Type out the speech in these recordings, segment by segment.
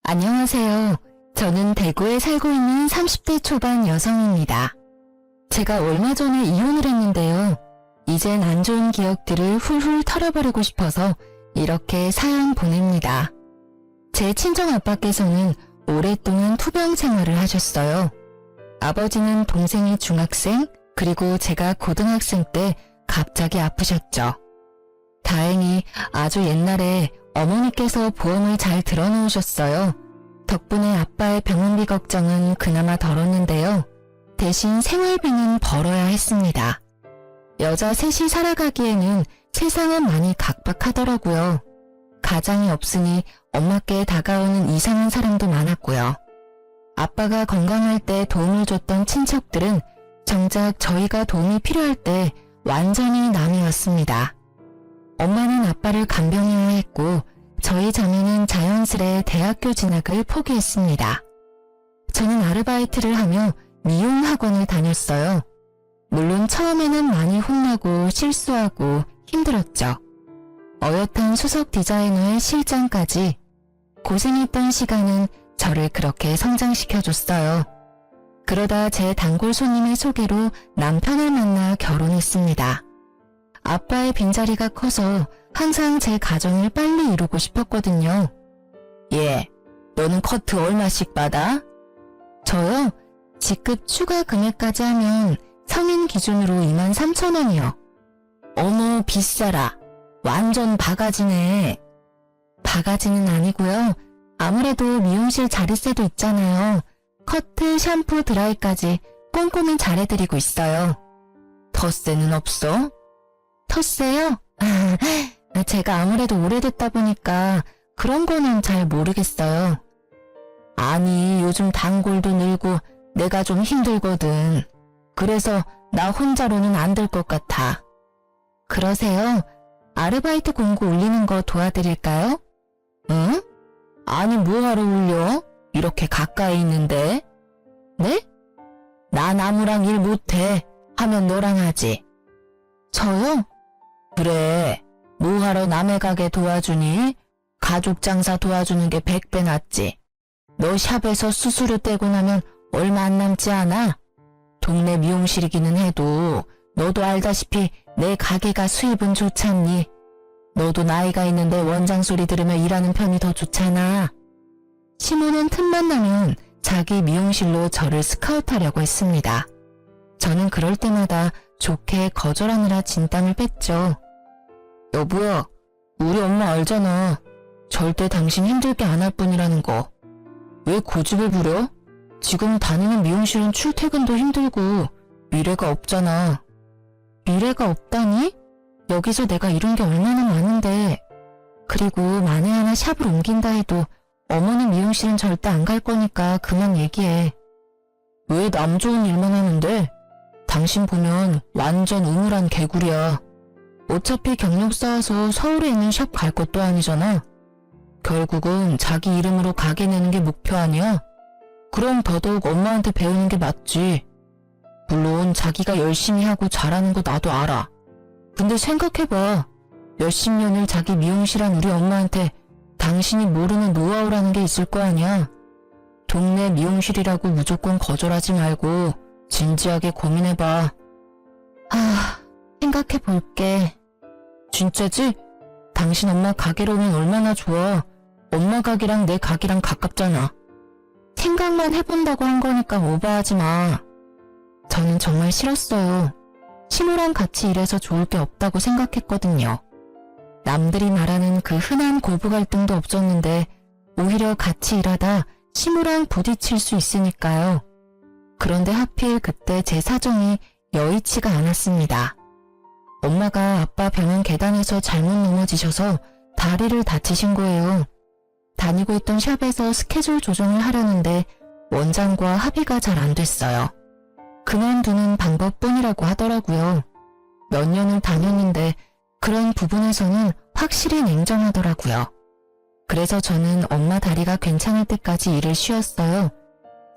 안녕하세요. 저는 대구에 살고 있는 30대 초반 여성입니다. 제가 얼마 전에 이혼을 했는데요. 이젠 안 좋은 기억들을 훌훌 털어버리고 싶어서 이렇게 사연 보냅니다. 제 친정 아빠께서는 오랫동안 투병 생활을 하셨어요. 아버지는 동생이 중학생, 그리고 제가 고등학생 때 갑자기 아프셨죠. 다행히 아주 옛날에 어머니께서 보험을 잘 들어놓으셨어요. 덕분에 아빠의 병원비 걱정은 그나마 덜었는데요. 대신 생활비는 벌어야 했습니다. 여자 셋이 살아가기에는 세상은 많이 각박하더라고요. 가장이 없으니 엄마께 다가오는 이상한 사람도 많았고요. 아빠가 건강할 때 도움을 줬던 친척들은 정작 저희가 도움이 필요할 때 완전히 남이었습니다. 엄마는 아빠를 간병해야 했고 저희 자매는 자연스레 대학교 진학을 포기했습니다. 저는 아르바이트를 하며 미용 학원을 다녔어요. 물론 처음에는 많이 혼나고 실수하고 힘들었죠. 어엿한 수석 디자이너의 실장까지 고생했던 시간은 저를 그렇게 성장시켜줬어요. 그러다 제 단골 손님의 소개로 남편을 만나 결혼했습니다. 아빠의 빈자리가 커서 항상 제 가정을 빨리 이루고 싶었거든요. 너는 커트 얼마씩 받아? 저요? 직급 추가 금액까지 하면 성인 기준으로 23,000원이요. 어머, 비싸라. 완전 바가지네. 바가지는 아니고요. 아무래도 미용실 자릿세도 있잖아요. 커트, 샴푸, 드라이까지 꼼꼼히 잘해드리고 있어요. 덧세는 없어? 텃세요? 제가 아무래도 오래됐다 보니까 그런 거는 잘 모르겠어요. 아니, 요즘 단골도 늘고 내가 좀 힘들거든. 그래서 나 혼자로는 안 될 것 같아. 그러세요? 아르바이트 공고 올리는 거 도와드릴까요? 응? 아니, 뭐하러 올려? 이렇게 가까이 있는데. 네? 난 아무랑 일 못해. 하면 너랑 하지. 저요? 그래, 뭐하러 남의 가게 도와주니? 가족 장사 도와주는 게 100배 낫지. 너 샵에서 수수료 떼고 나면 얼마 안 남지 않아? 동네 미용실이기는 해도 너도 알다시피 내 가게가 수입은 좋잖니. 너도 나이가 있는데 원장 소리 들으며 일하는 편이 더 좋잖아. 시모는 틈만 나면 자기 미용실로 저를 스카우트하려고 했습니다. 저는 그럴 때마다 좋게 거절하느라 진땀을 뺐죠. 여보야, 우리 엄마 알잖아. 절대 당신 힘들게 안 할 뿐이라는 거. 왜 고집을 부려? 지금 다니는 미용실은 출퇴근도 힘들고 미래가 없잖아. 미래가 없다니? 여기서 내가 이룬 게 얼마나 많은데. 그리고 만에 하나 샵을 옮긴다 해도 어머니 미용실은 절대 안 갈 거니까 그만 얘기해. 왜 남 좋은 일만 하는데? 당신 보면 완전 우물한 개구리야. 어차피 경력 쌓아서 서울에 있는 샵 갈 것도 아니잖아. 결국은 자기 이름으로 가게 내는 게 목표 아니야? 그럼 더더욱 엄마한테 배우는 게 맞지. 물론 자기가 열심히 하고 잘하는 거 나도 알아. 근데 생각해봐. 몇십 년을 자기 미용실한 우리 엄마한테 당신이 모르는 노하우라는 게 있을 거 아니야. 동네 미용실이라고 무조건 거절하지 말고 진지하게 고민해봐. 생각해볼게. 진짜지? 당신 엄마 가게로 오면 얼마나 좋아. 엄마 가게랑 내 가게랑 가깝잖아. 생각만 해본다고 한 거니까 오버하지 마. 저는 정말 싫었어요. 시모랑 같이 일해서 좋을 게 없다고 생각했거든요. 남들이 말하는 그 흔한 고부 갈등도 없었는데 오히려 같이 일하다 시모랑 부딪힐 수 있으니까요. 그런데 하필 그때 제 사정이 여의치가 않았습니다. 엄마가 아빠 병원 계단에서 잘못 넘어지셔서 다리를 다치신 거예요. 다니고 있던 샵에서 스케줄 조정을 하려는데 원장과 합의가 잘 안 됐어요. 그만두는 방법뿐이라고 하더라고요. 몇 년을 다녔는데 그런 부분에서는 확실히 냉정하더라고요. 그래서 저는 엄마 다리가 괜찮을 때까지 일을 쉬었어요.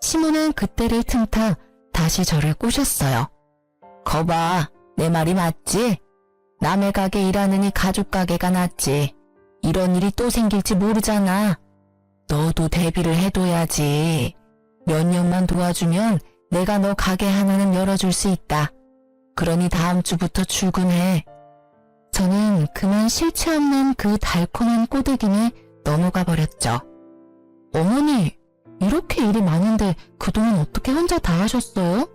시모는 그때를 틈타 다시 저를 꼬셨어요. 거봐, 내 말이 맞지? 남의 가게 일하느니 가족 가게가 낫지. 이런 일이 또 생길지 모르잖아. 너도 대비를 해둬야지. 몇 년만 도와주면 내가 너 가게 하나는 열어줄 수 있다. 그러니 다음 주부터 출근해. 저는 그만 실체 없는 그 달콤한 꼬드김에 넘어가 버렸죠. 어머니, 이렇게 일이 많은데 그동안 어떻게 혼자 다 하셨어요?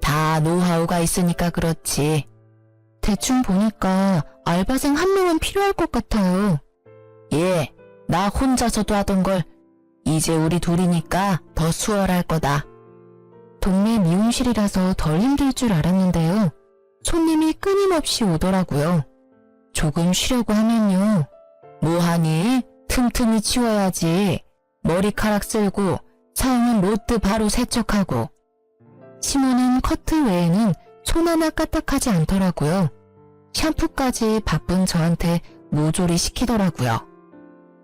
다 노하우가 있으니까 그렇지. 대충 보니까 알바생 한 명은 필요할 것 같아요. 예, 나 혼자서도 하던 걸 이제 우리 둘이니까 더 수월할 거다. 동네 미용실이라서 덜 힘들 줄 알았는데요. 손님이 끊임없이 오더라고요. 조금 쉬려고 하면요. 뭐하니? 틈틈이 치워야지. 머리카락 쓸고 사용한 로트 바로 세척하고. 시모는 커트 외에는 손 하나 까딱하지 않더라고요. 샴푸까지 바쁜 저한테 모조리 시키더라고요.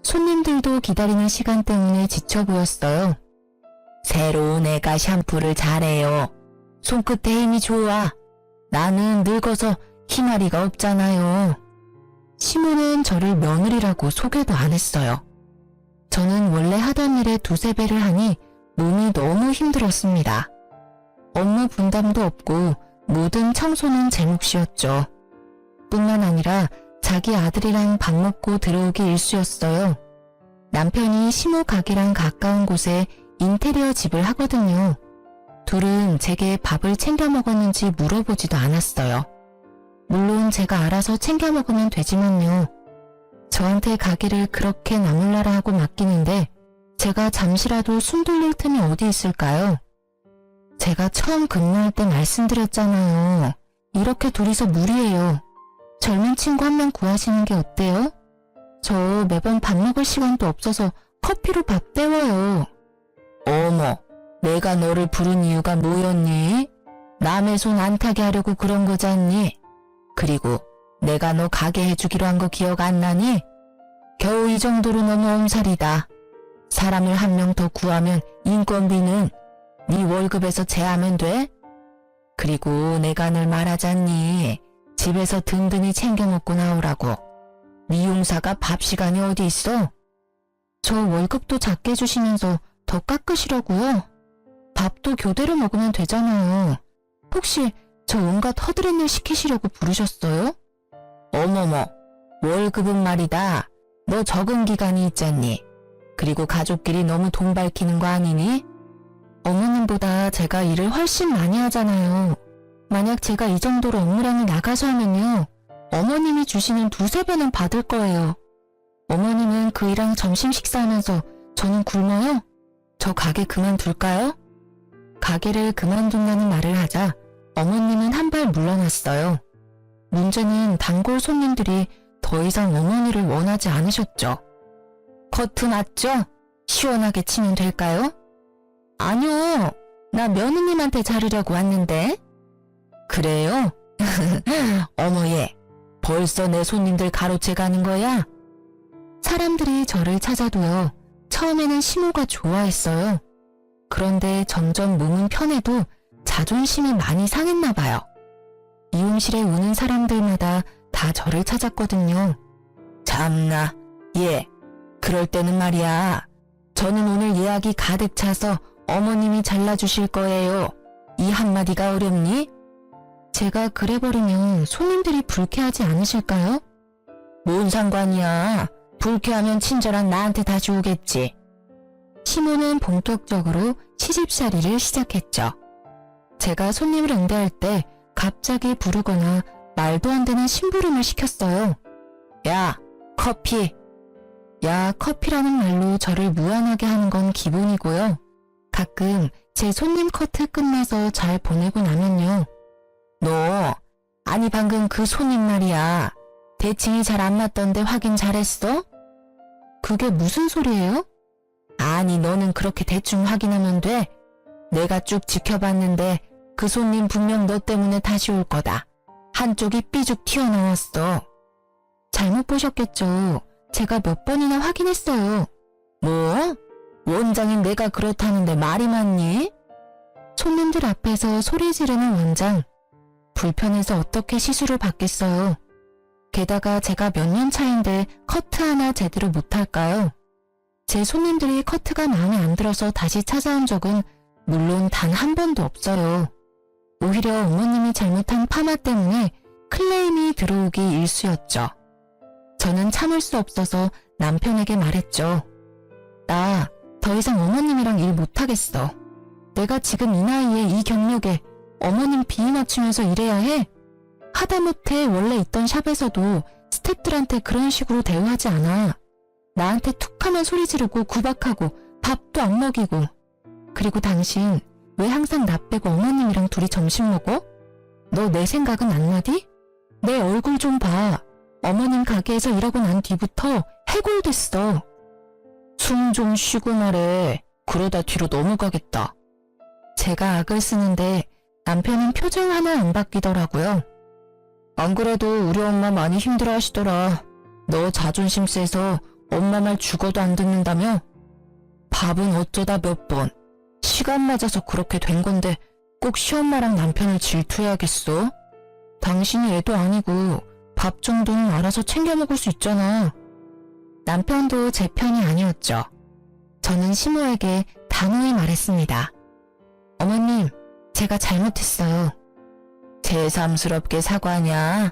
손님들도 기다리는 시간 때문에 지쳐 보였어요. 새로운 애가 샴푸를 잘해요. 손끝에 힘이 좋아. 나는 늙어서 희마리가 없잖아요. 시모는 저를 며느리라고 소개도 안 했어요. 저는 원래 하던 일에 두세 배를 하니 몸이 너무 힘들었습니다. 업무 분담도 없고 모든 청소는 제 몫이었죠. 뿐만 아니라 자기 아들이랑 밥 먹고 들어오기 일쑤였어요. 남편이 시모 가게랑 가까운 곳에 인테리어 집을 하거든요. 둘은 제게 밥을 챙겨 먹었는지 물어보지도 않았어요. 물론 제가 알아서 챙겨 먹으면 되지만요. 저한테 가게를 그렇게 나몰라라 하고 맡기는데 제가 잠시라도 숨 돌릴 틈이 어디 있을까요? 제가 처음 근무할 때 말씀드렸잖아요. 이렇게 둘이서 무리해요. 젊은 친구 한 명 구하시는 게 어때요? 저 매번 밥 먹을 시간도 없어서 커피로 밥 때워요. 어머, 내가 너를 부른 이유가 뭐였니? 남의 손 안 타게 하려고 그런 거잖니? 그리고 내가 너 가게 해주기로 한 거 기억 안 나니? 겨우 이 정도로 너무 엄살이다. 사람을 한 명 더 구하면 인건비는 네 월급에서 제하면 돼? 그리고 내가 늘 말하잖니. 집에서 든든히 챙겨 먹고 나오라고. 미용사가 밥 시간이 어디 있어? 저 월급도 작게 주시면서 더 깎으시려고요? 밥도 교대로 먹으면 되잖아요. 혹시 저 온갖 허드렛 일 시키시려고 부르셨어요? 어머머, 월급은 말이다. 너 적응 기간이 있잖니. 그리고 가족끼리 너무 돈 밝히는 거 아니니? 어머님보다 제가 일을 훨씬 많이 하잖아요. 만약 제가 이 정도로 업무량이 나가서 하면요. 어머님이 주시는 두세 배는 받을 거예요. 어머님은 그 일랑 점심 식사하면서 저는 굶어요? 저 가게 그만둘까요? 가게를 그만둔다는 말을 하자 어머님은 한 발 물러났어요. 문제는 단골 손님들이 더 이상 어머니를 원하지 않으셨죠. 커트 맞죠? 시원하게 치면 될까요? 아니요. 나 며느님한테 자르려고 왔는데. 그래요? 어머 얘, 벌써 내 손님들 가로채 가는 거야? 사람들이 저를 찾아도요. 처음에는 시모가 좋아했어요. 그런데 점점 몸은 편해도 자존심이 많이 상했나 봐요. 미용실에 오는 사람들마다 다 저를 찾았거든요. 참나, 예, 그럴 때는 말이야. 저는 오늘 예약이 가득 차서 어머님이 잘라주실 거예요. 이 한마디가 어렵니? 제가 그래버리면 손님들이 불쾌하지 않으실까요? 뭔 상관이야. 불쾌하면 친절한 나한테 다시 오겠지. 시모는 본격적으로 시집살이를 시작했죠. 제가 손님을 응대할 때 갑자기 부르거나 말도 안 되는 심부름을 시켰어요. 야, 커피. 야, 커피라는 말로 저를 무안하게 하는 건 기본이고요. 가끔 제 손님 커트 끝나서 잘 보내고 나면요. 너, 아니 방금 그 손님 말이야. 대칭이 잘 안 맞던데 확인 잘했어? 그게 무슨 소리예요? 아니 너는 그렇게 대충 확인하면 돼. 내가 쭉 지켜봤는데 그 손님 분명 너 때문에 다시 올 거다. 한쪽이 삐죽 튀어나왔어. 잘못 보셨겠죠. 제가 몇 번이나 확인했어요. 뭐? 원장인 내가 그렇다는데 말이 많니? 손님들 앞에서 소리 지르는 원장. 불편해서 어떻게 시술을 받겠어요. 게다가 제가 몇 년 차인데 커트 하나 제대로 못할까요? 제 손님들이 커트가 마음에 안 들어서 다시 찾아온 적은 물론 단 한 번도 없어요. 오히려 어머님이 잘못한 파마 때문에 클레임이 들어오기 일쑤였죠. 저는 참을 수 없어서 남편에게 말했죠. 나 더 이상 어머님이랑 일 못하겠어. 내가 지금 이 나이에 이 경력에 어머님 비위 맞추면서 일해야 해? 하다못해 원래 있던 샵에서도 스태프들한테 그런 식으로 대우하지 않아. 나한테 툭하면 소리 지르고 구박하고 밥도 안 먹이고. 그리고 당신 왜 항상 나 빼고 어머님이랑 둘이 점심 먹어? 너 내 생각은 안 나디? 내 얼굴 좀 봐. 어머님 가게에서 일하고 난 뒤부터 해골됐어. 숨 좀 쉬고 말해. 그러다 뒤로 넘어가겠다. 제가 악을 쓰는데 남편은 표정 하나 안 바뀌더라고요. 안 그래도 우리 엄마 많이 힘들어 하시더라. 너 자존심 세서 엄마 말 죽어도 안 듣는다며? 밥은 어쩌다 몇 번. 시간 맞아서 그렇게 된 건데 꼭 시엄마랑 남편을 질투해야겠어? 당신이 애도 아니고 밥 정도는 알아서 챙겨 먹을 수 있잖아. 남편도 제 편이 아니었죠. 저는 시모에게 단호히 말했습니다. 어머님, 제가 잘못했어요. 새삼스럽게 사과하냐?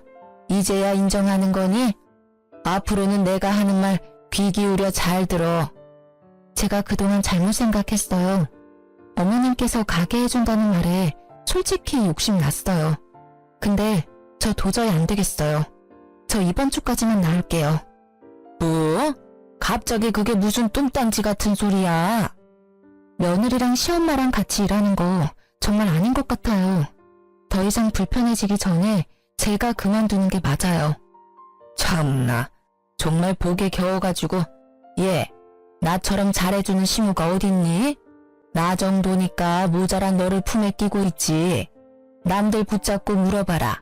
이제야 인정하는 거니? 앞으로는 내가 하는 말 귀 기울여 잘 들어. 제가 그동안 잘못 생각했어요. 어머님께서 가게 해준다는 말에 솔직히 욕심났어요. 근데 저 도저히 안 되겠어요. 저 이번 주까지만 나올게요. 뭐? 갑자기 그게 무슨 뚱딴지 같은 소리야? 며느리랑 시엄마랑 같이 일하는 거 정말 아닌 것 같아요. 더 이상 불편해지기 전에 제가 그만두는 게 맞아요. 참나, 정말 복에 겨워가지고. 얘, 나처럼 잘해주는 시무가 어딨니? 나 정도니까 모자란 너를 품에 끼고 있지. 남들 붙잡고 물어봐라.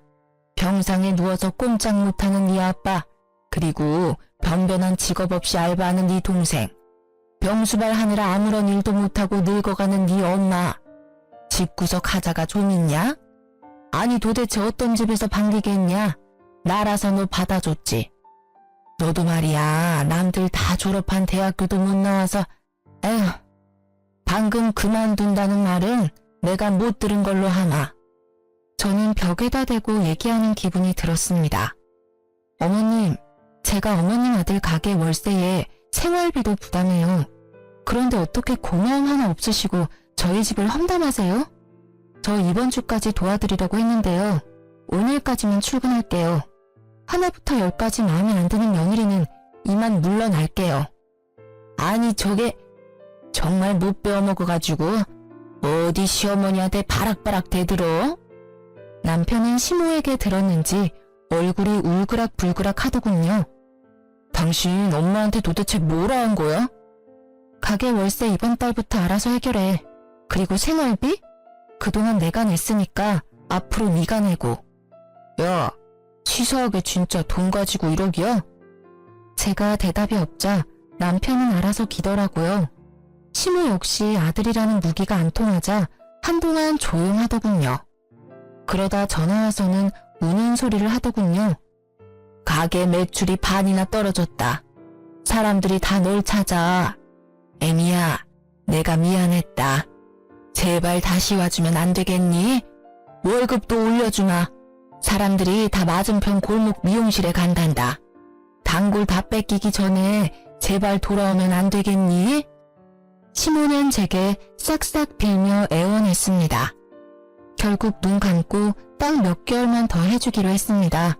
병상에 누워서 꼼짝 못하는 네 아빠, 그리고 변변한 직업 없이 알바하는 네 동생, 병수발 하느라 아무런 일도 못하고 늙어가는 네 엄마. 집구석 하자가 좀 있냐? 아니 도대체 어떤 집에서 반기겠냐? 나라서 너 받아줬지. 너도 말이야, 남들 다 졸업한 대학교도 못 나와서. 에휴, 방금 그만둔다는 말은 내가 못 들은 걸로 하마. 저는 벽에다 대고 얘기하는 기분이 들었습니다. 어머님, 제가 어머님 아들 가게 월세에 생활비도 부담해요. 그런데 어떻게 고마움 하나 없으시고 저희 집을 험담하세요? 저 이번 주까지 도와드리려고 했는데요. 오늘까지만 출근할게요. 하나부터 열까지 마음에 안 드는 며느리는 이만 물러날게요. 아니 저게 정말 못 배워먹어가지고 어디 시어머니한테 바락바락 대들어? 남편은 시모에게 들었는지 얼굴이 울그락불그락 하더군요. 당신 엄마한테 도대체 뭐라 한 거야? 가게 월세 이번 달부터 알아서 해결해. 그리고 생활비? 그동안 내가 냈으니까 앞으로 네가 내고. 야, 치사하게 진짜 돈 가지고 1억이야? 제가 대답이 없자 남편은 알아서 기더라고요. 시모 역시 아들이라는 무기가 안 통하자 한동안 조용하더군요. 그러다 전화 와서는 우는 소리를 하더군요. 가게 매출이 반이나 떨어졌다. 사람들이 다 널 찾아. 애미야, 내가 미안했다. 제발 다시 와주면 안 되겠니? 월급도 올려주마. 사람들이 다 맞은편 골목 미용실에 간단다. 단골 다 뺏기기 전에 제발 돌아오면 안 되겠니? 시모는 제게 싹싹 빌며 애원했습니다. 결국 눈 감고 딱 몇 개월만 더 해주기로 했습니다.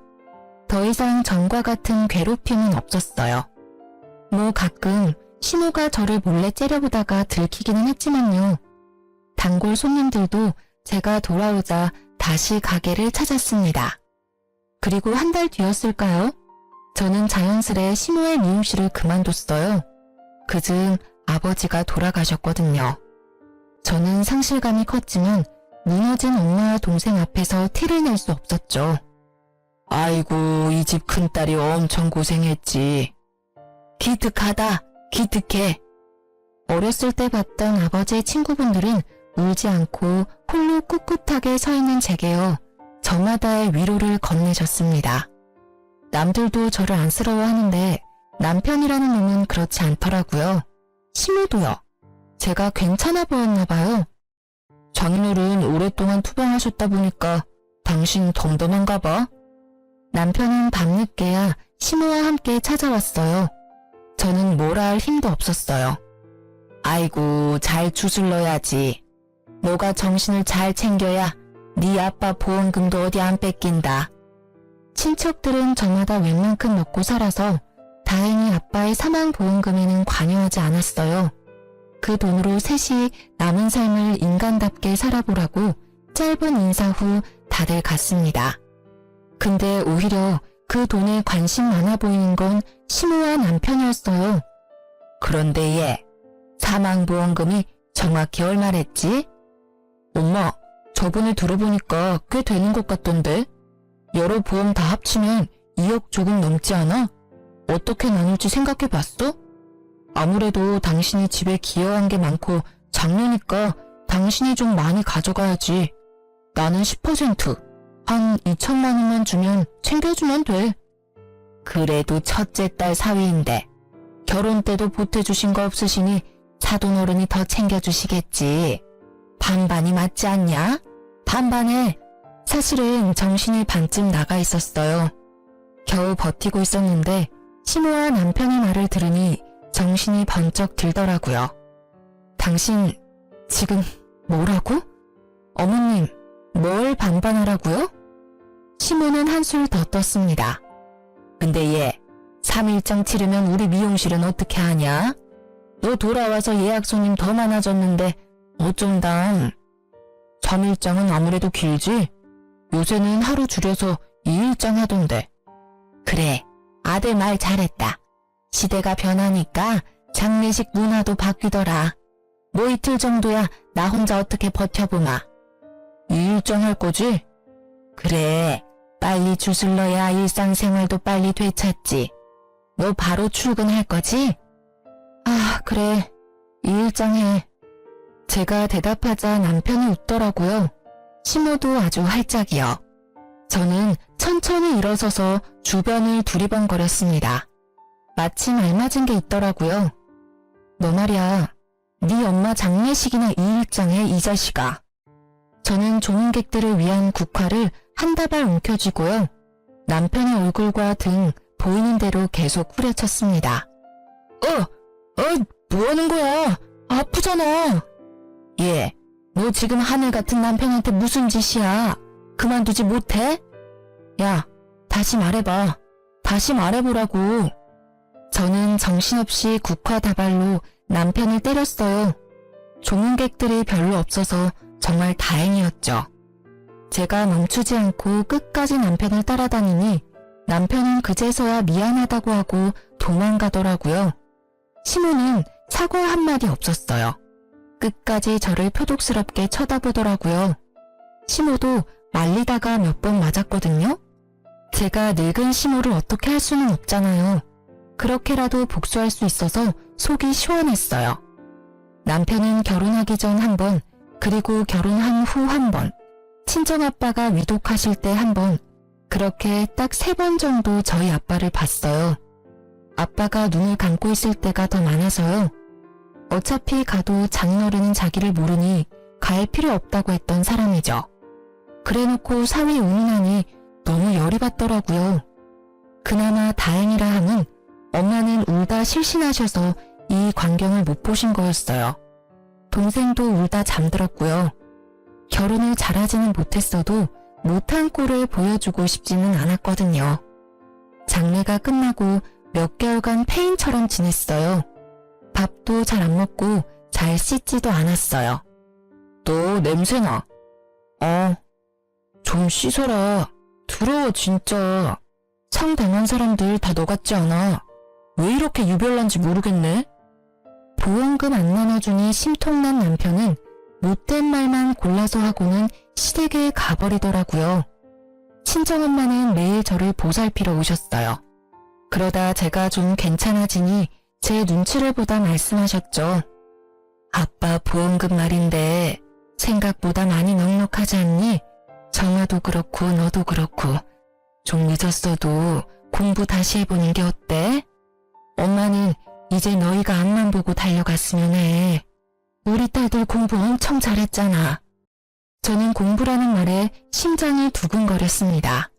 더 이상 전과 같은 괴롭힘은 없었어요. 뭐 가끔 시모가 저를 몰래 째려보다가 들키기는 했지만요. 단골 손님들도 제가 돌아오자 다시 가게를 찾았습니다. 그리고 한 달 뒤였을까요? 저는 자연스레 시모의 미용실을 그만뒀어요. 그중 아버지가 돌아가셨거든요. 저는 상실감이 컸지만 무너진 엄마와 동생 앞에서 티를 낼 수 없었죠. 아이고, 이 집 큰딸이 엄청 고생했지. 기특하다, 기특해. 어렸을 때 봤던 아버지의 친구분들은 울지 않고 홀로 꿋꿋하게 서 있는 제게요. 저마다의 위로를 건네줬습니다. 남들도 저를 안쓰러워하는데 남편이라는 놈은 그렇지 않더라고요. 시모도요. 제가 괜찮아 보였나 봐요. 장인어른 오랫동안 투병하셨다 보니까 당신 덤덤한가 봐. 남편은 밤늦게야 시모와 함께 찾아왔어요. 저는 뭐라 할 힘도 없었어요. 아이고, 잘 추슬러야지. 너가 정신을 잘 챙겨야 네 아빠 보험금도 어디 안 뺏긴다. 친척들은 저마다 웬만큼 먹고 살아서 다행히 아빠의 사망보험금에는 관여하지 않았어요. 그 돈으로 셋이 남은 삶을 인간답게 살아보라고 짧은 인사 후 다들 갔습니다. 근데 오히려 그 돈에 관심 많아 보이는 건 시모와 남편이었어요. 그런데 얘, 사망보험금이 정확히 얼마랬지? 엄마, 저번에 들어보니까 꽤 되는 것 같던데? 여러 보험 다 합치면 2억 조금 넘지 않아? 어떻게 나눌지 생각해봤어? 아무래도 당신이 집에 기여한 게 많고 장녀니까 당신이 좀 많이 가져가야지. 나는 10%, 한 2천만 원만 주면 챙겨주면 돼. 그래도 첫째 딸 사위인데 결혼 때도 보태주신 거 없으시니 사돈어른이 더 챙겨주시겠지. 반반이 맞지 않냐? 반반에. 사실은 정신이 반쯤 나가 있었어요. 겨우 버티고 있었는데 시모와 남편의 말을 들으니 정신이 번쩍 들더라고요. 당신 지금 뭐라고? 어머님, 뭘 반반하라고요? 시모는 한술 더 떴습니다. 근데 얘, 3일장 치르면 우리 미용실은 어떻게 하냐? 너 돌아와서 예약 손님 더 많아졌는데 어쩐담. 3일장은 아무래도 길지? 요새는 하루 줄여서 2일장 하던데. 그래, 아들 말 잘했다. 시대가 변하니까 장례식 문화도 바뀌더라. 뭐 이틀 정도야 나 혼자 어떻게 버텨보마. 2일장 할 거지? 그래, 빨리 주술러야 일상생활도 빨리 되찾지. 너 바로 출근할 거지? 아, 그래. 2일장 해. 제가 대답하자 남편이 웃더라고요. 시모도 아주 활짝이요. 저는 천천히 일어서서 주변을 두리번거렸습니다. 마침 알맞은 게 있더라고요. 너 말이야, 네 엄마 장례식이나 2일장에 이 자식아. 저는 조문객들을 위한 국화를 한 다발 움켜쥐고요. 남편의 얼굴과 등 보이는 대로 계속 후려쳤습니다. 뭐하는 거야? 아프잖아. 얘, 너 지금 하늘 같은 남편한테 무슨 짓이야? 그만두지 못해? 야, 다시 말해봐. 다시 말해보라고. 저는 정신없이 국화 다발로 남편을 때렸어요. 조문객들이 별로 없어서 정말 다행이었죠. 제가 멈추지 않고 끝까지 남편을 따라다니니 남편은 그제서야 미안하다고 하고 도망가더라고요. 시모는 사과 한마디 없었어요. 끝까지 저를 표독스럽게 쳐다보더라고요. 시모도 말리다가 몇 번 맞았거든요. 제가 늙은 시모를 어떻게 할 수는 없잖아요. 그렇게라도 복수할 수 있어서 속이 시원했어요. 남편은 결혼하기 전 한 번, 그리고 결혼한 후 한 번, 친정아빠가 위독하실 때 한 번, 그렇게 딱 3번 정도 저희 아빠를 봤어요. 아빠가 눈을 감고 있을 때가 더 많아서요. 어차피 가도 장인어른은 자기를 모르니 갈 필요 없다고 했던 사람이죠. 그래놓고 사위 운운하니 너무 열이 받더라고요. 그나마 다행이라 함은 엄마는 울다 실신하셔서 이 광경을 못 보신 거였어요. 동생도 울다 잠들었고요. 결혼을 잘하지는 못했어도 못한 꼴을 보여주고 싶지는 않았거든요. 장례가 끝나고 몇 개월간 폐인처럼 지냈어요. 밥도 잘 안 먹고 잘 씻지도 않았어요. 너 냄새나. 좀 씻어라. 더러워 진짜. 상당한 사람들 다 너 같지 않아. 왜 이렇게 유별난지 모르겠네. 보험금 안 나눠주니 심통난 남편은 못된 말만 골라서 하고는 시댁에 가버리더라고요. 친정엄마는 매일 저를 보살피러 오셨어요. 그러다 제가 좀 괜찮아지니 제 눈치를 보다 말씀하셨죠. 아빠 보험금 말인데 생각보다 많이 넉넉하지 않니? 정아도 그렇고 너도 그렇고 좀 늦었어도 공부 다시 해보는 게 어때? 엄마는 이제 너희가 앞만 보고 달려갔으면 해. 우리 딸들 공부 엄청 잘했잖아. 저는 공부라는 말에 심장이 두근거렸습니다.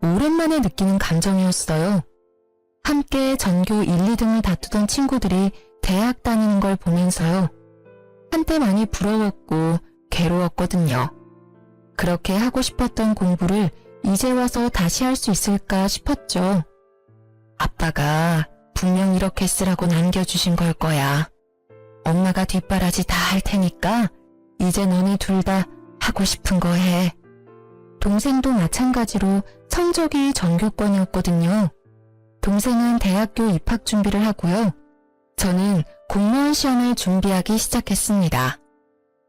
오랜만에 느끼는 감정이었어요. 함께 전교 1, 2등을 다투던 친구들이 대학 다니는 걸 보면서요. 한때 많이 부러웠고 괴로웠거든요. 그렇게 하고 싶었던 공부를 이제 와서 다시 할 수 있을까 싶었죠. 아빠가 분명 이렇게 쓰라고 남겨주신 걸 거야. 엄마가 뒷바라지 다 할 테니까 이제 너네 둘 다 하고 싶은 거 해. 동생도 마찬가지로 성적이 전교권이었거든요. 동생은 대학교 입학 준비를 하고요. 저는 공무원 시험을 준비하기 시작했습니다.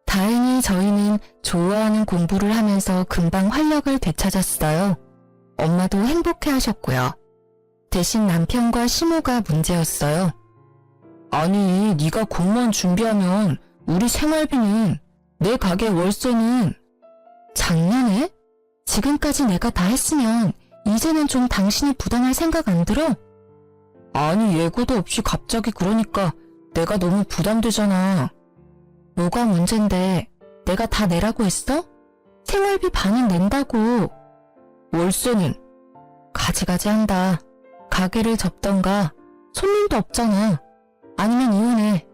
다행히 저희는 좋아하는 공부를 하면서 금방 활력을 되찾았어요. 엄마도 행복해 하셨고요. 대신 남편과 시모가 문제였어요. 아니, 네가 공무원 준비하면 우리 생활비는, 내 가게 월세는. 장난해? 지금까지 내가 다 했으면 이제는 좀 당신이 부담할 생각 안 들어? 아니, 예고도 없이 갑자기 그러니까 내가 너무 부담되잖아. 뭐가 문젠데? 내가 다 내라고 했어? 생활비 반은 낸다고. 월세는? 가지가지 한다. 가게를 접던가. 손님도 없잖아. 아니면 이혼해.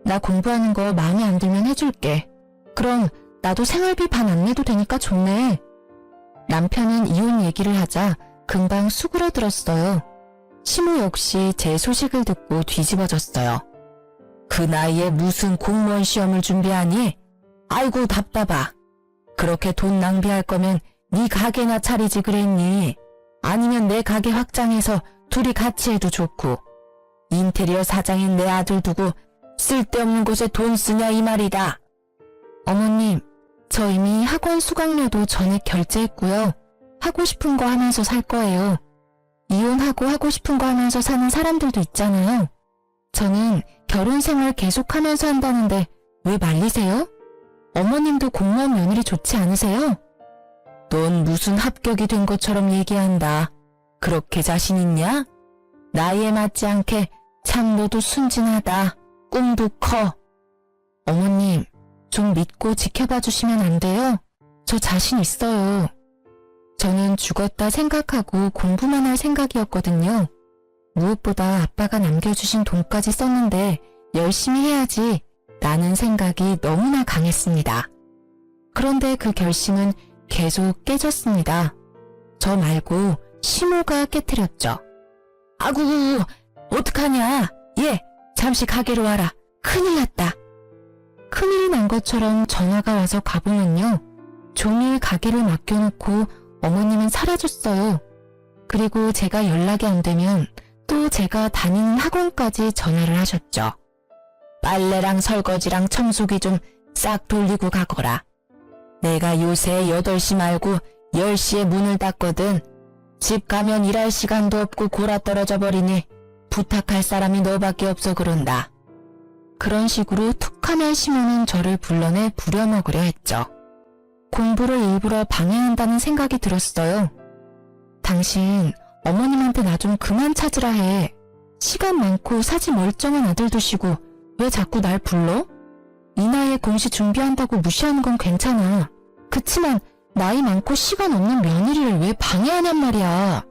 나 공부하는 거 마음에 안 들면 해줄게. 그럼 나도 생활비 반 안 내도 되니까 좋네. 남편은 이혼 얘기를 하자 금방 수그러들었어요. 시모 역시 제 소식을 듣고 뒤집어졌어요. 그 나이에 무슨 공무원 시험을 준비하니? 아이고 답답하. 그렇게 돈 낭비할 거면 네 가게나 차리지 그랬니? 아니면 내 가게 확장해서 둘이 같이 해도 좋고. 인테리어 사장인 내 아들 두고 쓸데없는 곳에 돈 쓰냐 이 말이다. 어머님, 저 이미 학원 수강료도 전액 결제했고요. 하고 싶은 거 하면서 살 거예요. 이혼하고 하고 싶은 거 하면서 사는 사람들도 있잖아요. 저는 결혼 생활 계속하면서 한다는데 왜 말리세요? 어머님도 공무원 며느리 좋지 않으세요? 넌 무슨 합격이 된 것처럼 얘기한다. 그렇게 자신 있냐? 나이에 맞지 않게 참 너도 순진하다. 꿈도 커. 어머님, 좀 믿고 지켜봐 주시면 안 돼요? 저 자신 있어요. 저는 죽었다 생각하고 공부만 할 생각이었거든요. 무엇보다 아빠가 남겨주신 돈까지 썼는데 열심히 해야지 라는 생각이 너무나 강했습니다. 그런데 그 결심은 계속 깨졌습니다. 저 말고 시모가 깨트렸죠. 아구, 어떡하냐? 얘, 잠시 가게로 와라. 큰일 났다. 큰일이 난 것처럼 전화가 와서 가보면요. 종일 가게를 맡겨놓고 어머님은 사라졌어요. 그리고 제가 연락이 안 되면 또 제가 다니는 학원까지 전화를 하셨죠. 빨래랑 설거지랑 청소기 좀 싹 돌리고 가거라. 내가 요새 8시 말고 10시에 문을 닫거든. 집 가면 일할 시간도 없고 골아 떨어져 버리니 부탁할 사람이 너밖에 없어 그런다. 그런 식으로 툭하면 시모는 저를 불러내 부려먹으려 했죠. 공부를 일부러 방해한다는 생각이 들었어요. 당신 어머님한테 나 좀 그만 찾으라 해. 시간 많고 사지 멀쩡한 아들 두시고 왜 자꾸 날 불러? 이 나이에 공시 준비한다고 무시하는 건 괜찮아. 그치만 나이 많고 시간 없는 며느리를 왜 방해하냔 말이야.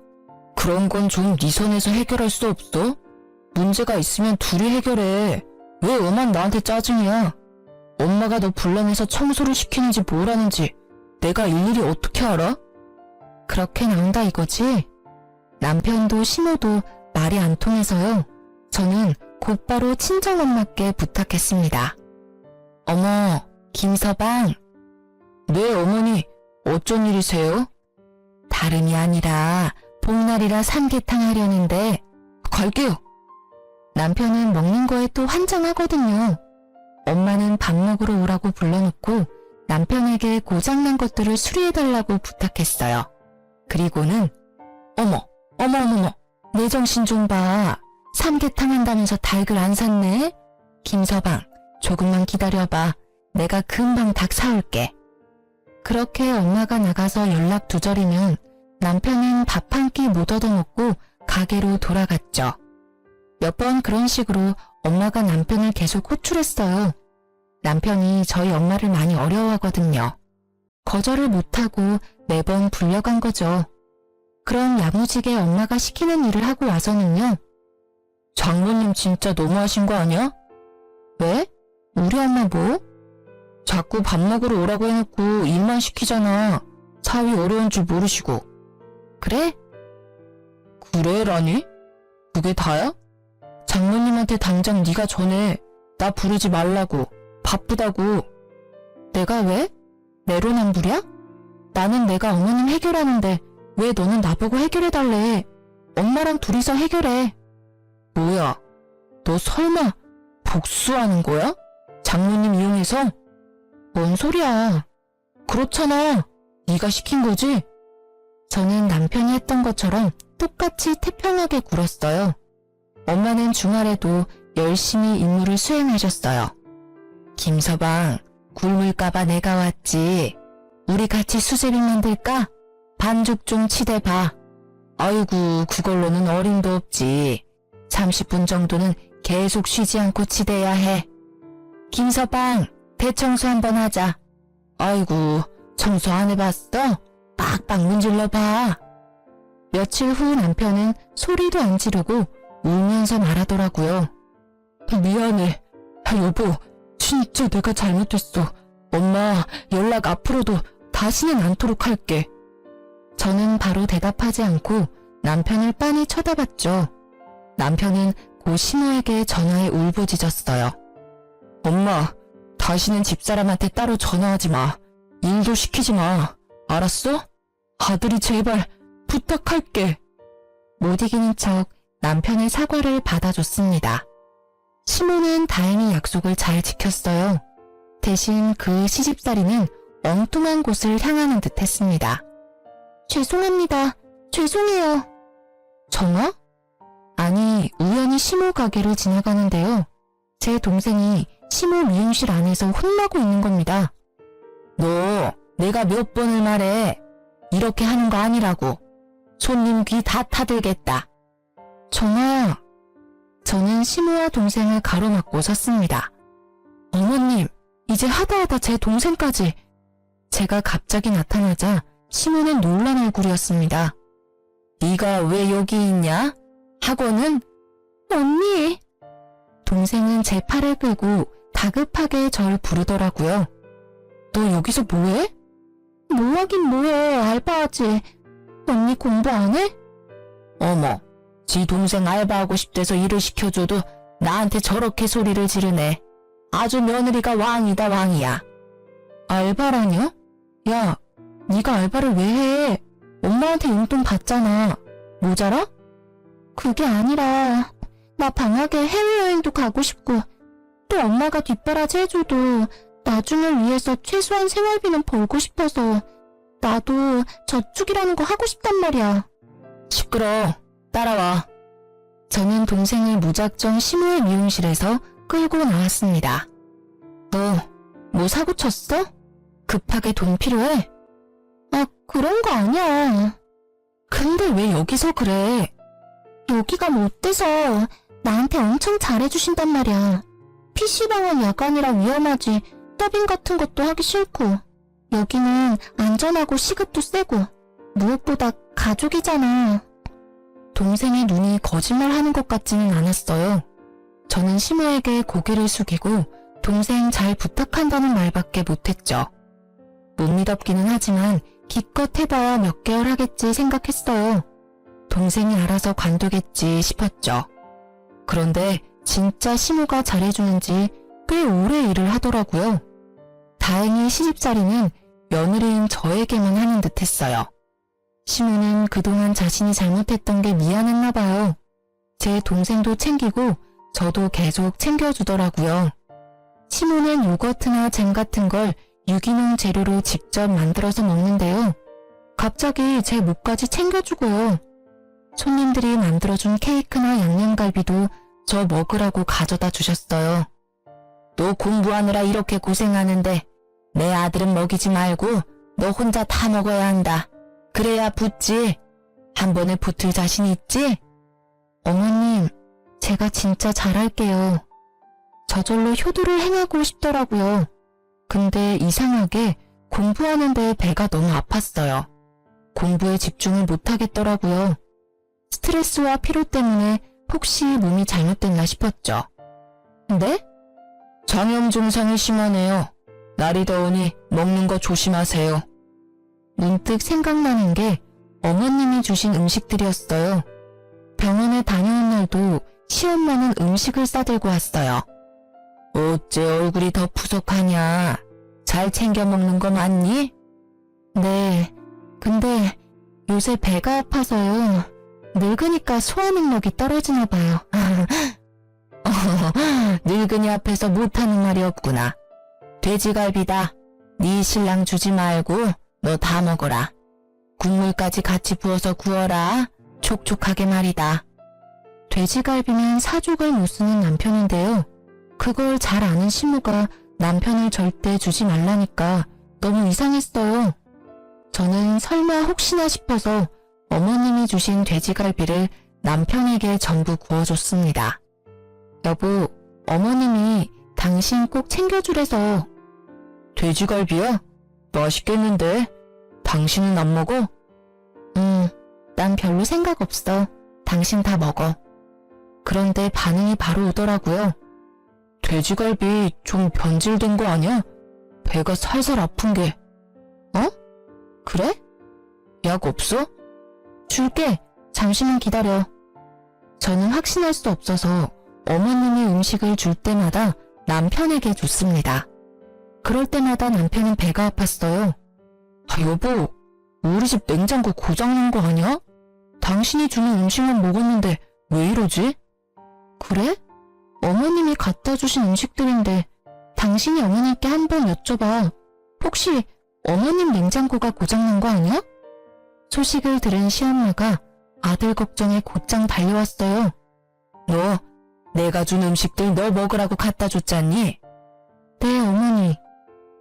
그런 건 좀 네 선에서 해결할 수 없어? 문제가 있으면 둘이 해결해. 왜 엄만 나한테 짜증이야? 엄마가 너 불러내서 청소를 시키는지 뭘 하는지 내가 일일이 어떻게 알아? 그렇게 나온다 이거지? 남편도 시모도 말이 안 통해서요. 저는 곧바로 친정엄마께 부탁했습니다. 어머, 김서방. 네, 어머니. 어쩐 일이세요? 다름이 아니라 복날이라 삼계탕 하려는데 갈게요. 남편은 먹는 거에 또 환장하거든요. 엄마는 밥 먹으러 오라고 불러놓고 남편에게 고장난 것들을 수리해달라고 부탁했어요. 그리고는 어머, 내 정신 좀 봐. 삼계탕 한다면서 닭을 안 샀네? 김서방, 조금만 기다려봐. 내가 금방 닭 사올게. 그렇게 엄마가 나가서 연락 두절이면 남편은 밥 한 끼 못 얻어먹고 가게로 돌아갔죠. 몇 번 그런 식으로 엄마가 남편을 계속 호출했어요. 남편이 저희 엄마를 많이 어려워하거든요. 거절을 못하고 매번 불려간 거죠. 그럼 야무지게 엄마가 시키는 일을 하고 와서는요. 장모님 진짜 너무하신 거 아니야? 왜? 우리 엄마 뭐? 자꾸 밥 먹으러 오라고 해놓고 일만 시키잖아. 사위 어려운 줄 모르시고. 그래? 그래라니? 그게 다야? 장모님한테 당장 네가 전해. 나 부르지 말라고. 바쁘다고. 내가 왜? 내로남불이야? 나는 내가 어머님 해결하는데 왜 너는 나보고 해결해달래. 엄마랑 둘이서 해결해. 뭐야? 너 설마 복수하는 거야? 장모님 이용해서? 뭔 소리야. 그렇잖아. 네가 시킨 거지? 저는 남편이 했던 것처럼 똑같이 태평하게 굴었어요. 엄마는 주말에도 열심히 임무를 수행하셨어요. 김서방, 굶을까봐 내가 왔지. 우리 같이 수제비 만들까? 반죽 좀 치대봐. 아이고, 그걸로는 어림도 없지. 30분 정도는 계속 쉬지 않고 치대야 해. 김서방, 대청소 한번 하자. 아이고, 청소 안 해봤어? 빡빡 문질러봐. 며칠 후 남편은 소리도 안 지르고 울면서 말하더라고요. 미안해. 여보, 진짜 내가 잘못했어. 엄마, 연락 앞으로도 다시는 않도록 할게. 저는 바로 대답하지 않고 남편을 빤히 쳐다봤죠. 남편은 고 신우에게 전화해 울부짖었어요. 엄마, 다시는 집사람한테 따로 전화하지 마. 일도 시키지 마. 알았어? 아들이 제발 부탁할게. 못 이기는 척 남편의 사과를 받아줬습니다. 시모는 다행히 약속을 잘 지켰어요. 대신 그 시집살이는 엉뚱한 곳을 향하는 듯 했습니다. 죄송합니다. 죄송해요. 정아? 아니, 우연히 시모 가게를 지나가는데요. 제 동생이 시모 미용실 안에서 혼나고 있는 겁니다. 너, 내가 몇 번을 말해. 이렇게 하는 거 아니라고. 손님 귀 다 타들겠다. 정아. 저는 시모와 동생을 가로막고 섰습니다. 어머님, 이제 하다하다 제 동생까지. 제가 갑자기 나타나자 시모는 놀란 얼굴이었습니다. 네가 왜 여기 있냐? 학원은? 언니. 동생은 제 팔을 끌고 다급하게 절 부르더라고요. 너 여기서 뭐해? 뭐하긴 뭐해, 알바하지. 언니 공부 안 해? 어머, 지 동생 알바하고 싶대서 일을 시켜줘도 나한테 저렇게 소리를 지르네. 아주 며느리가 왕이다, 왕이야. 알바라뇨? 야, 네가 알바를 왜 해? 엄마한테 용돈 받잖아. 모자라? 그게 아니라 나 방학에 해외여행도 가고 싶고 또 엄마가 뒷바라지 해줘도 나중을 위해서 최소한 생활비는 벌고 싶어서 나도 저축이라는 거 하고 싶단 말이야. 시끄러. 따라와. 저는 동생을 무작정 시모의 미용실에서 끌고 나왔습니다. 너 뭐 사고 쳤어? 급하게 돈 필요해? 아, 그런 거 아니야. 근데 왜 여기서 그래? 여기가 뭐 어때서 나한테 엄청 잘해주신단 말이야. PC방은 야간이라 위험하지. 더빙 같은 것도 하기 싫고 여기는 안전하고 시급도 세고 무엇보다 가족이잖아. 동생의 눈이 거짓말하는 것 같지는 않았어요. 저는 시모에게 고개를 숙이고 동생 잘 부탁한다는 말밖에 못했죠. 못 믿었기는 하지만 기껏 해봐야 몇 개월 하겠지 생각했어요. 동생이 알아서 관두겠지 싶었죠. 그런데 진짜 시모가 잘해주는지 꽤 오래 일을 하더라고요. 다행히 시집살이는 며느리인 저에게만 하는 듯 했어요. 시모는 그동안 자신이 잘못했던 게 미안했나 봐요. 제 동생도 챙기고 저도 계속 챙겨주더라고요. 시모는 요거트나 잼 같은 걸 유기농 재료로 직접 만들어서 먹는데요. 갑자기 제 목까지 챙겨주고요. 손님들이 만들어준 케이크나 양념갈비도 저 먹으라고 가져다 주셨어요. 너 공부하느라 이렇게 고생하는데 내 아들은 먹이지 말고 너 혼자 다 먹어야 한다. 그래야 붙지. 한 번에 붙을 자신 있지? 어머님, 제가 진짜 잘할게요. 저절로 효도를 행하고 싶더라고요. 근데 이상하게 공부하는데 배가 너무 아팠어요. 공부에 집중을 못하겠더라고요. 스트레스와 피로 때문에 혹시 몸이 잘못됐나 싶었죠. 네? 장염 증상이 심하네요. 날이 더우니 먹는 거 조심하세요. 문득 생각나는 게 어머님이 주신 음식들이었어요. 병원에 다녀온 날도 시엄마는 음식을 싸들고 왔어요. 어째 얼굴이 더 푸석하냐? 잘 챙겨 먹는 거 맞니? 네, 근데 요새 배가 아파서요. 늙으니까 소화 능력이 떨어지나 봐요. 늙은이 앞에서 못하는 말이 없구나. 돼지갈비다. 네 신랑 주지 말고 너 다 먹어라. 국물까지 같이 부어서 구워라. 촉촉하게 말이다. 돼지갈비는 사족을 못 쓰는 남편인데요. 그걸 잘 아는 시무가 남편을 절대 주지 말라니까 너무 이상했어요. 저는 설마 혹시나 싶어서 어머님이 주신 돼지갈비를 남편에게 전부 구워줬습니다. 여보, 어머님이 당신 꼭 챙겨주래서. 돼지갈비야? 맛있겠는데? 당신은 안 먹어? 난 별로 생각 없어. 당신 다 먹어. 그런데 반응이 바로 오더라고요. 돼지갈비 좀 변질된 거 아니야? 배가 살살 아픈 게. 어? 그래? 약 없어? 줄게. 잠시만 기다려. 저는 확신할 수 없어서 어머님이 음식을 줄 때마다 남편에게 줬습니다. 그럴 때마다 남편은 배가 아팠어요. 여보, 우리 집 냉장고 고장난 거 아니야? 당신이 주는 음식만 먹었는데 왜 이러지? 그래? 어머님이 갖다 주신 음식들인데 당신이 어머님께 한번 여쭤봐. 혹시 어머님 냉장고가 고장난 거 아니야? 소식을 들은 시엄마가 아들 걱정에 곧장 달려왔어요. 너 내가 준 음식들 너 먹으라고 갖다 줬잖니? 네, 어머니.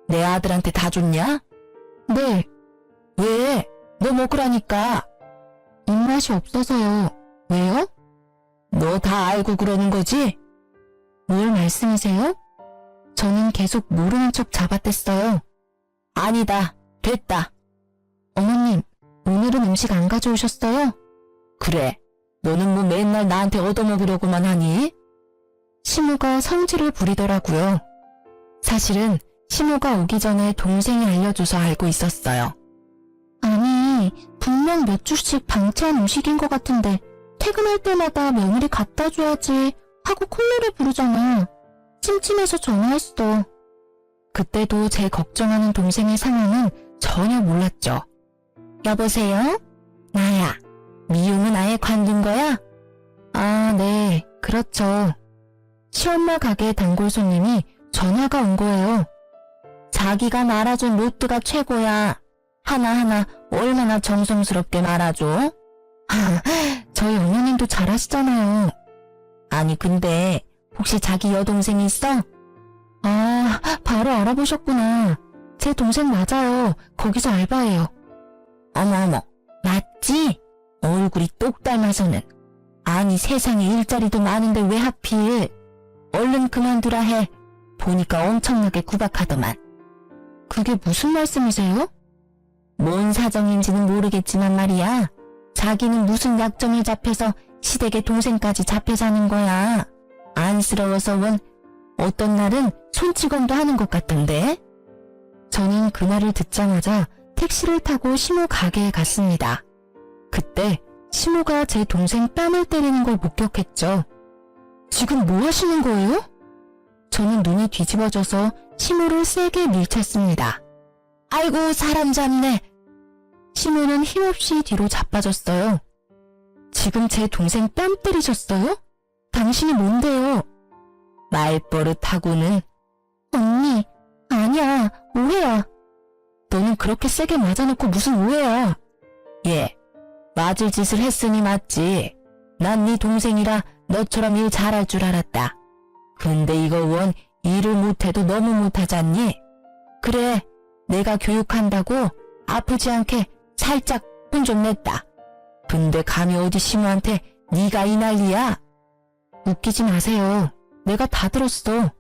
내 아들한테 다 줬냐? 네. 왜? 너 먹으라니까. 입맛이 없어서요. 왜요? 너 다 알고 그러는 거지? 뭘 말씀이세요? 저는 계속 모르는 척 잡아댔어요. 아니다. 됐다. 어머님, 오늘은 음식 안 가져오셨어요? 그래. 너는 뭐 맨날 나한테 얻어먹으려고만 하니? 시무가 성질을 부리더라고요. 사실은 시무가 오기 전에 동생이 알려줘서 알고 있었어요. 아니, 분명 몇 주씩 방치한 음식인 것 같은데 퇴근할 때마다 며느리 갖다 줘야지 하고 콧노래 부르잖아. 찜찜해서 전화했어. 그때도 제 걱정하는 동생의 상황은 전혀 몰랐죠. 여보세요? 나야. 미용은 아예 관둔 거야? 아, 네, 그렇죠. 시엄마 가게 단골 손님이 전화가 온 거예요. 자기가 말아준 로또가 최고야. 하나하나 얼마나 정성스럽게 말아줘? 저희 어머님도 잘하시잖아요. 아니 근데 혹시 자기 여동생이 있어? 아, 바로 알아보셨구나. 제 동생 맞아요. 거기서 알바해요. 어머어머, 맞지? 얼굴이 똑 닮아서는. 아니 세상에 일자리도 많은데 왜 하필. 얼른 그만두라 해. 보니까 엄청나게 구박하더만. 그게 무슨 말씀이세요? 뭔 사정인지는 모르겠지만 말이야. 자기는 무슨 약점에 잡혀서 시댁의 동생까지 잡혀 사는 거야. 안쓰러워서 원 어떤 날은 손찌검도 하는 것 같던데. 저는 그날을 듣자마자 택시를 타고 시모 가게에 갔습니다. 그때 시모가 제 동생 뺨을 때리는 걸 목격했죠. 지금 뭐 하시는 거예요? 저는 눈이 뒤집어져서 시모를 세게 밀쳤습니다. 아이고 사람 잡네. 시모는 힘없이 뒤로 자빠졌어요. 지금 제 동생 뺨 때리셨어요? 당신이 뭔데요? 말버릇하고는. 언니, 아니야, 오해야. 너는 그렇게 세게 맞아놓고 무슨 오해야. 예, 맞을 짓을 했으니 맞지. 난 네 동생이라 너처럼 일 잘할 줄 알았다. 근데 이거 원 일을 못해도 너무 못하잖니? 그래, 내가 교육한다고 아프지 않게 살짝 혼 좀 냈다. 근데 감히 어디 시모한테 네가 이 난리야? 웃기지 마세요. 내가 다 들었어.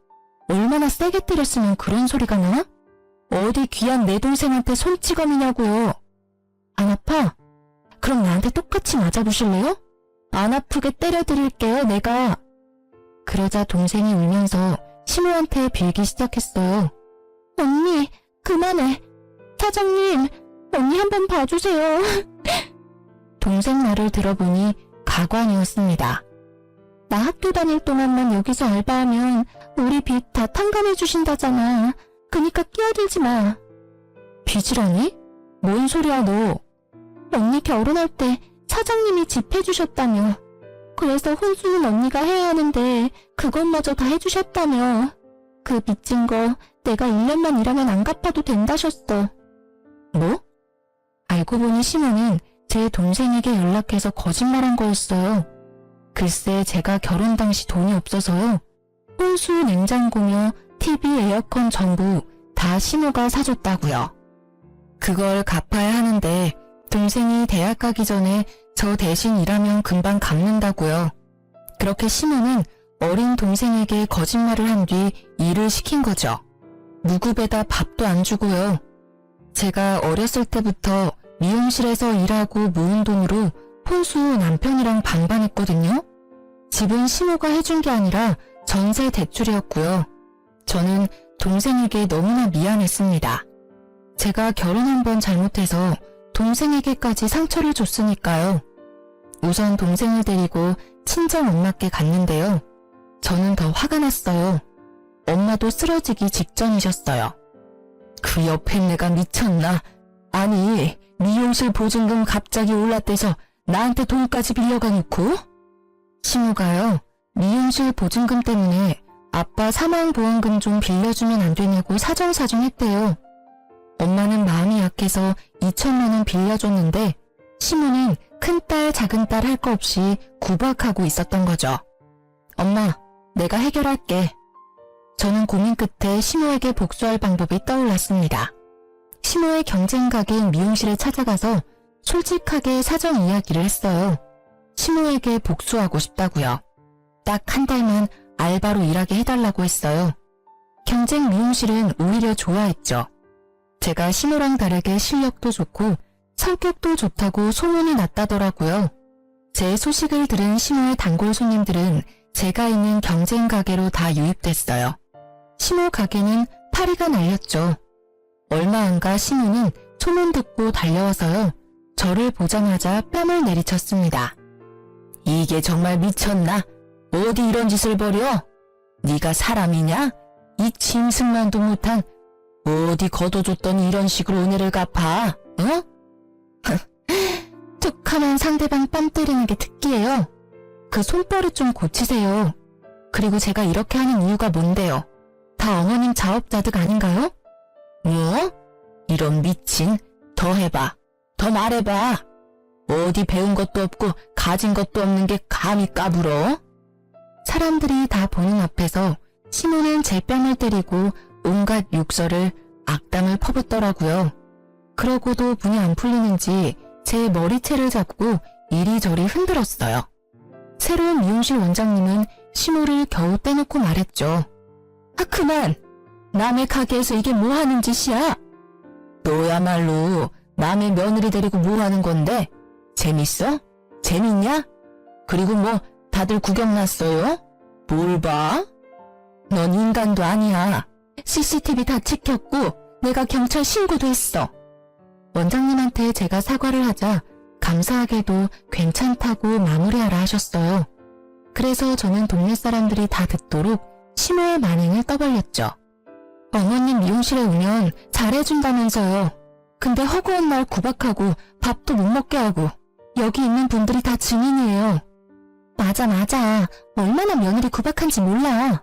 얼마나 세게 때렸으면 그런 소리가 나? 어디 귀한 내 동생한테 손찌검이냐고요. 안 아파? 그럼 나한테 똑같이 맞아보실래요? 안 아프게 때려드릴게요, 내가. 그러자 동생이 울면서 시모한테 빌기 시작했어요. 언니, 그만해. 사장님, 언니 한번 봐주세요. 동생 말을 들어보니 가관이었습니다. 나 학교 다닐 동안만 여기서 알바하면 우리 빚 다 탕감해 주신다잖아. 그니까 끼어들지 마. 빚이라니? 뭔 소리야 너. 언니 결혼할 때 사장님이 집 해주셨다며. 그래서 혼수는 언니가 해야 하는데 그것마저 다 해주셨다며. 그 빚진 거 내가 1년만 일하면 안 갚아도 된다셨어. 뭐? 알고 보니 시모는 제 동생에게 연락해서 거짓말한 거였어요. 글쎄 제가 결혼 당시 돈이 없어서요. 혼수, 냉장고며 TV, 에어컨 전부 다 시모가 사줬다고요. 그걸 갚아야 하는데 동생이 대학 가기 전에 저 대신 일하면 금방 갚는다고요. 그렇게 시모는 어린 동생에게 거짓말을 한 뒤 일을 시킨 거죠. 무급에다 밥도 안 주고요. 제가 어렸을 때부터 미용실에서 일하고 모은 돈으로 혼수 남편이랑 반반했거든요. 집은 시모가 해준 게 아니라 전세 대출이었고요. 저는 동생에게 너무나 미안했습니다. 제가 결혼 한 번 잘못해서 동생에게까지 상처를 줬으니까요. 우선 동생을 데리고 친정 엄마께 갔는데요. 저는 더 화가 났어요. 엄마도 쓰러지기 직전이셨어요. 그 옆에 내가 미쳤나? 아니, 미용실 보증금 갑자기 올랐대서 나한테 돈까지 빌려가 놓고? 시모가요, 미용실 보증금 때문에 아빠 사망보험금 좀 빌려주면 안 되냐고 사정사정 했대요. 엄마는 마음이 약해서 2천만 원 빌려줬는데 시모는 큰딸 작은딸 할 거 없이 구박하고 있었던 거죠. 엄마, 내가 해결할게. 저는 고민 끝에 시모에게 복수할 방법이 떠올랐습니다. 시모의 경쟁 가게인 미용실에 찾아가서 솔직하게 사정 이야기를 했어요. 시모에게 복수하고 싶다고요. 딱 한 달만 알바로 일하게 해달라고 했어요. 경쟁 미용실은 오히려 좋아했죠. 제가 시모랑 다르게 실력도 좋고 성격도 좋다고 소문이 났다더라고요. 제 소식을 들은 시모의 단골 손님들은 제가 있는 경쟁 가게로 다 유입됐어요. 시모 가게는 파리가 날렸죠. 얼마 안 가 시모는 소문 듣고 달려와서요. 저를 보자마자 뺨을 내리쳤습니다. 이게 정말 미쳤나? 어디 이런 짓을 벌여? 네가 사람이냐? 이 짐승만도 못한 어디 걷어줬더니 이런 식으로 은혜를 갚아? 어? 툭하면 상대방 뺨 때리는 게 특기예요. 그 손버릇 좀 고치세요. 그리고 제가 이렇게 하는 이유가 뭔데요? 다 어머님 자업자득 아닌가요? 뭐? 이런 미친. 더 해봐. 더 말해봐. 어디 배운 것도 없고 가진 것도 없는 게 감히 까불어? 사람들이 다 보는 앞에서 시모는 제 뺨을 때리고 온갖 욕설을 악담을 퍼붓더라고요. 그러고도 분이 안 풀리는지 제 머리채를 잡고 이리저리 흔들었어요. 새로운 미용실 원장님은 시모를 겨우 떼놓고 말했죠. 아, 그만! 남의 가게에서 이게 뭐 하는 짓이야? 너야말로 남의 며느리 데리고 뭐 하는 건데? 재밌어? 재밌냐? 그리고 뭐 다들 구경 났어요? 뭘 봐? 넌 인간도 아니야. CCTV 다 찍혔고 내가 경찰 신고도 했어. 원장님한테 제가 사과를 하자 감사하게도 괜찮다고 마무리하라 하셨어요. 그래서 저는 동네 사람들이 다 듣도록 시모의 만행을 떠벌렸죠. 어머님 미용실에 오면 잘해준다면서요. 근데 허구한 날 구박하고 밥도 못 먹게 하고 여기 있는 분들이 다 증인이에요. 맞아. 얼마나 며느리 구박한지 몰라.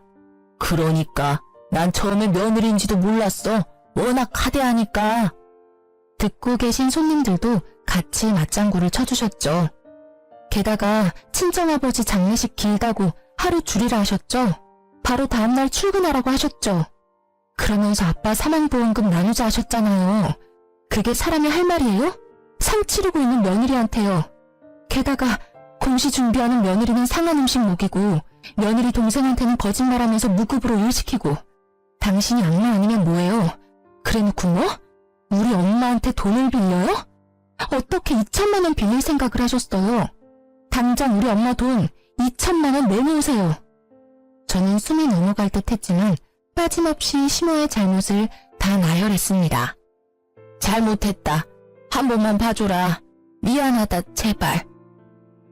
그러니까 난 처음에 며느리인지도 몰랐어. 워낙 하대하니까. 듣고 계신 손님들도 같이 맞장구를 쳐주셨죠. 게다가 친정아버지 장례식 길다고 하루 줄이라 하셨죠. 바로 다음날 출근하라고 하셨죠. 그러면서 아빠 사망보험금 나누자 하셨잖아요. 그게 사람이 할 말이에요? 상 치르고 있는 며느리한테요. 게다가 공시 준비하는 며느리는 상한 음식 먹이고 며느리 동생한테는 거짓말하면서 무급으로 일 시키고 당신이 악마 아니면 뭐예요? 그래놓고 뭐? 우리 엄마한테 돈을 빌려요? 어떻게 2천만 원 빌릴 생각을 하셨어요? 당장 우리 엄마 돈 2천만 원 내놓으세요. 저는 숨이 넘어갈 듯 했지만 빠짐없이 시모의 잘못을 다 나열했습니다. 잘못했다. 한 번만 봐줘라. 미안하다 제발.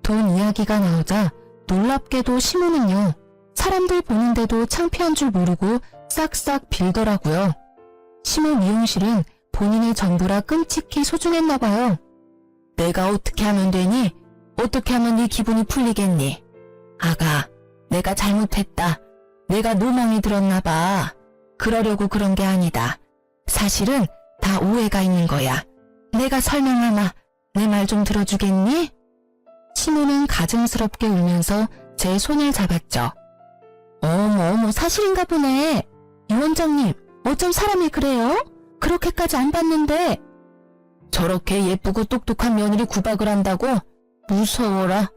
돈 이야기가 나오자 놀랍게도 시모는요. 사람들 보는데도 창피한 줄 모르고 싹싹 빌더라고요. 시모 미용실은 본인의 전부라 끔찍히 소중했나 봐요. 내가 어떻게 하면 되니? 어떻게 하면 네 기분이 풀리겠니? 아가, 내가 잘못했다. 내가 노망이 들었나 봐. 그러려고 그런 게 아니다. 사실은 다 오해가 있는 거야. 내가 설명하마. 내 말 좀 들어주겠니? 시모는 가증스럽게 울면서 제 손을 잡았죠. 어머 사실인가 보네. 이 원장님 어쩜 사람이 그래요? 그렇게까지 안 봤는데. 저렇게 예쁘고 똑똑한 며느리 구박을 한다고? 무서워라.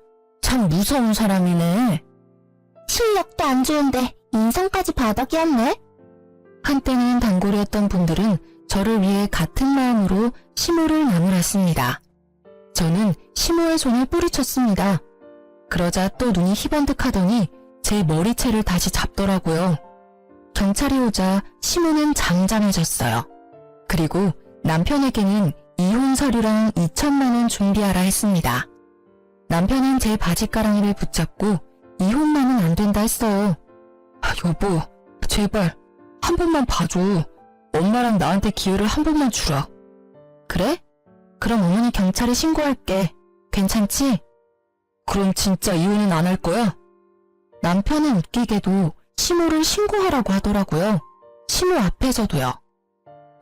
참 무서운 사람이네. 실력도 안 좋은데 인성까지 바닥이었네. 한때는 단골이었던 분들은 저를 위해 같은 마음으로 시모를 나무랐습니다. 저는 시모의 손을 뿌리쳤습니다. 그러자 또 눈이 희번득하더니 제 머리채를 다시 잡더라고요. 경찰이 오자 시모는 잠잠해졌어요. 그리고 남편에게는 이혼 서류랑 2천만 원 준비하라 했습니다. 남편은 제 바지가랑이를 붙잡고 이혼만은 안 된다 했어요. 여보, 제발 한 번만 봐줘. 엄마랑 나한테 기회를 한 번만 주라. 그래? 그럼 어머니 경찰에 신고할게. 괜찮지? 그럼 진짜 이혼은 안 할 거야? 남편은 웃기게도 시모를 신고하라고 하더라고요. 시모 앞에서도요.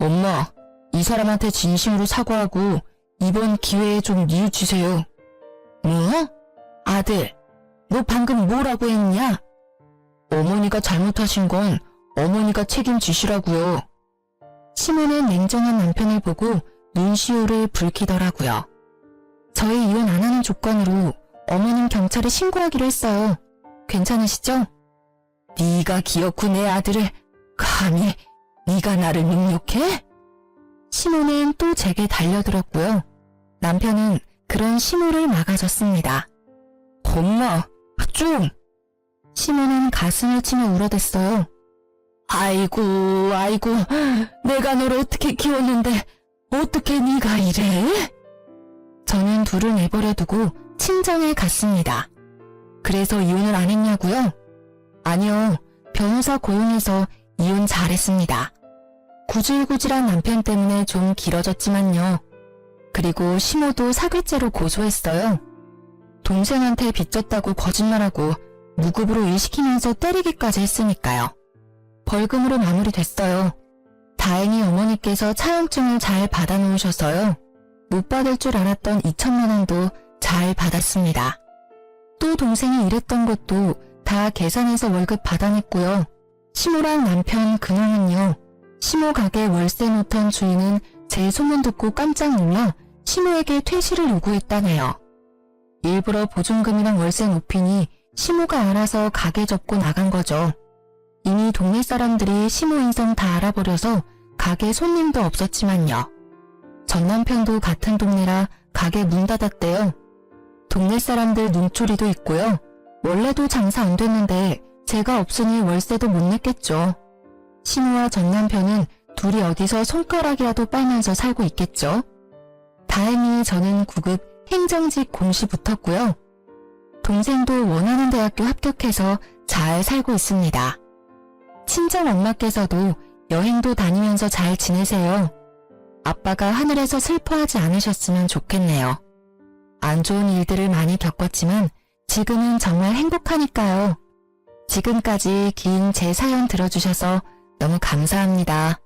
엄마, 이 사람한테 진심으로 사과하고 이번 기회에 좀 뉘우치세요. 뭐? 아들, 너 방금 뭐라고 했냐? 어머니가 잘못하신 건 어머니가 책임지시라고요. 시모는 냉정한 남편을 보고 눈시울을 붉히더라고요. 저희 이혼 안 하는 조건으로 어머님 경찰에 신고하기로 했어요. 괜찮으시죠? 네가 기어코 내 아들을 감히 네가 나를 능욕해? 시모는 또 제게 달려들었고요. 남편은 그런 시모를 막아줬습니다. 엄마, 좀! 시모는 가슴을 치며 울어댔어요. 아이고, 내가 널 어떻게 키웠는데 어떻게 네가 이래? 저는 둘을 내버려 두고 친정에 갔습니다. 그래서 이혼을 안 했냐고요? 아니요, 변호사 고용해서 이혼 잘했습니다. 구질구질한 남편 때문에 좀 길어졌지만요. 그리고 시모도 사기죄로 고소했어요. 동생한테 빚졌다고 거짓말하고 무급으로 일 시키면서 때리기까지 했으니까요. 벌금으로 마무리됐어요. 다행히 어머니께서 차용증을 잘 받아놓으셔서요. 못 받을 줄 알았던 2천만 원도 잘 받았습니다. 또 동생이 일했던 것도 다 계산해서 월급 받아냈고요. 시모랑 남편 근황은요. 시모 가게 월세 놓던 주인은 제 소문 듣고 깜짝 놀라 시모에게 퇴실을 요구했다네요. 일부러 보증금이랑 월세 높이니 시모가 알아서 가게 접고 나간 거죠. 이미 동네 사람들이 시모 인성 다 알아버려서 가게 손님도 없었지만요. 전 남편도 같은 동네라 가게 문 닫았대요. 동네 사람들 눈초리도 있고요. 원래도 장사 안 됐는데 제가 없으니 월세도 못 냈겠죠. 시모와 전 남편은 둘이 어디서 손가락이라도 빨면서 살고 있겠죠. 다행히 저는 9급 행정직 공시 붙었고요. 동생도 원하는 대학교 합격해서 잘 살고 있습니다. 친정 엄마께서도 여행도 다니면서 잘 지내세요. 아빠가 하늘에서 슬퍼하지 않으셨으면 좋겠네요. 안 좋은 일들을 많이 겪었지만 지금은 정말 행복하니까요. 지금까지 긴 제 사연 들어주셔서 너무 감사합니다.